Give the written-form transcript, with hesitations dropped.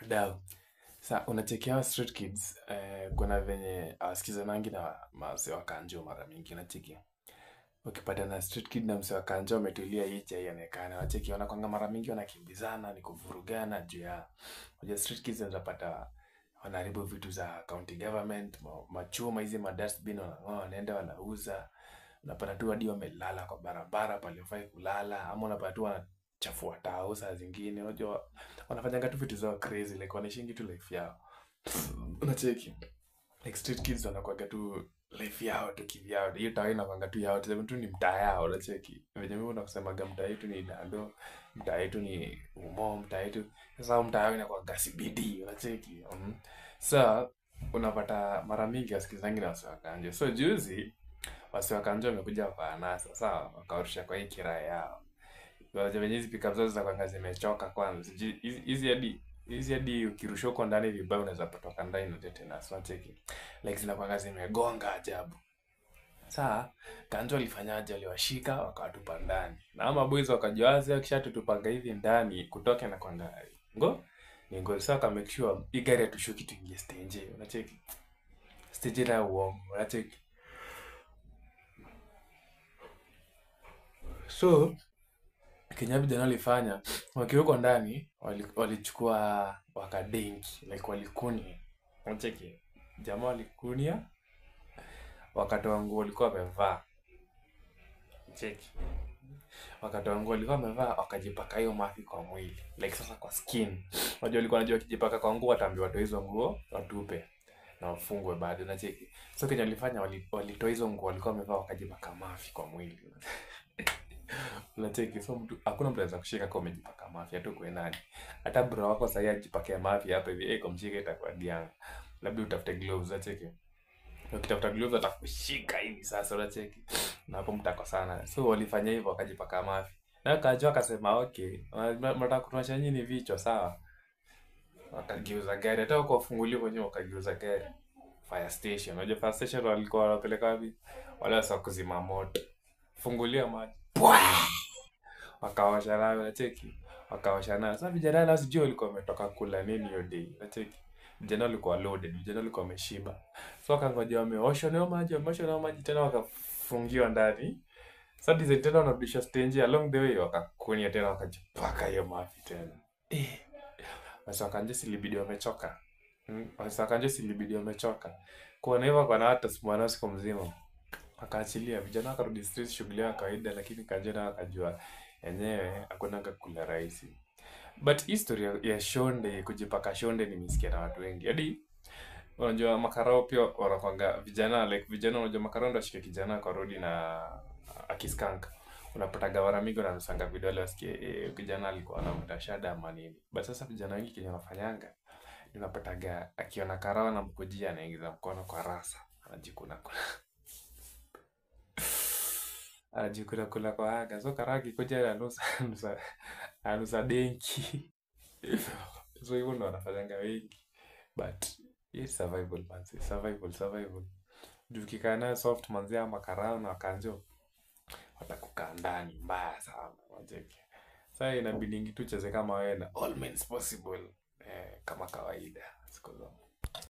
Dao. Sa unacheki hao street kids kuna venye hawasikizanangi na mase wa kanjo mara mingi unacheki. Ukipata na street kid na mse wa kanjo ametulia hichi haionekana. Unacheki wanakuanga mara mingi wanakimbizana ni kuvurugana juu ya. Unajua street kids unapata wanaharibu vitu za county government, machuma hizi madustbin wanang'oa wanaenda wanauza. Unapata tu hadi wamelala kwa barabara pale hufai kulala ama unapata tu wanachafua tao saa zingine. Unajua wanafanyanga tu vitu zao crazy like wanaishingi tu life yao. Unacheki like street kids wanakuwaga tu life yao tu kivyao. Hiyo tao inakuanga tu yao tuseme tu ni mtaa yao. Unacheki venye mimi nakusemaga mtaa yetu ni Dando, mtaa yetu ni Umo, mtaa yetu sasa mtaa yao inakuwaga CBD. Unacheki so unapata mara mingi wasikizangi na wase wa kanjo. So juzi wase wa kanjo wamekuja kwa anasa sawa wakawarusha kwa hii kiraya yao. Unajua venye hizi pickup zao zinakuanga zimechoka kwanza. Hizi hadi ukirusha huko ndani vibaya unaweza potoka ndani na tetanus. Unacheki like zinakuanga zimegonga ajabu. Saa kanjo alifanyaje, aliwashika wakawatupa ndani. Na ama boys wakajawazi akishatutupanga hivi ndani kutoka na kwanga ni ngo sasa ka make sure hii gari atushuki tuingie stage. Unacheki stage la uongo. Unacheki so Kenya vijana walifanya wakiwa huko ndani walichukua wakadenki like walikunia. Unacheki jamaa walikunia wakatoa nguo walikuwa wamevaa. Unacheki wakatoa nguo walikuwa wamevaa wakajipaka hiyo mafi kwa mwili like sasa kwa skin. Unajua walikuwa wanajua kijipaka kwa nguo wataambiwa watoe hizo nguo watupe na wafungwe baada. Unacheki so Kenya walifanya walitoa hizo nguo walikuwa wamevaa wakajipaka mafi kwa mwili. Unacheki so mtu hakuna mtu anaweza kushika kama umejipaka mafi hata uko nani. Hata bro wako sasa ajipake mafi hapa hivi kumshika itakuwa dianga. Labda utafute gloves. Unacheki ukitafuta gloves atakushika hivi sasa. Unacheki na hapo mtakosana. So walifanya hivyo wakajipaka mafi na kajua akasema okay mnataka kutuacha nyinyi vichwa sawa. Wakageuza gari hata uko funguliwa wenyewe wakageuza gari fire station. Unajua fire station walikuwa wanapeleka wapi wale wasa kuzima moto. Fungulia maji wakaosha nayo. Unacheki wakaosha nayo. Sasa vijana nao sijui walikuwa wametoka kula nini hiyo day. Unacheki vijana walikuwa loaded, vijana walikuwa wameshiba. So wakangoja wameosha nayo maji tena wakafungiwa ndani. Sasa design tena wanarudisha stage along the way wakakunia tena wakajipaka hiyo mafi tena. Sasa wakanjesi libidi wamechoka. Sasa wakanjesi libidi wamechoka. Kwa hivyo kwa na hata simwana siku mzima. Wakaachilia vijana wakarudi street shughuli ya kawaida lakini kanjena wakajua yenyewe hakuna kula rahisi. But history ya shonde kujipaka shonde nimesikia na watu wengi. Hadi unajua makarao pia wanakuanga vijana like vijana unajua makarao ndio ashike kijana kwa road na akiskank. Unapata gawara mingi wanasanga vidole wasikie kijana alikuwa anavuta shada ama nini. But sasa vijana wengi kenye wanafanyanga unapataga akiona karao na mkujia anaingiza mkono kwa rasa anajikuna anajikuna kula kwa haga. So karagi kuja anusa denki. So hivyo ndo wanafanyanga wengi. But it's survival manzi. Survival. Juu ukikaa nayo soft manzi ama karao na wakanjo watakukaa ndani mbaya sana. Unacheki sasa inabidingi tu cheze kama wewe na all means possible kama kawaida siku zote.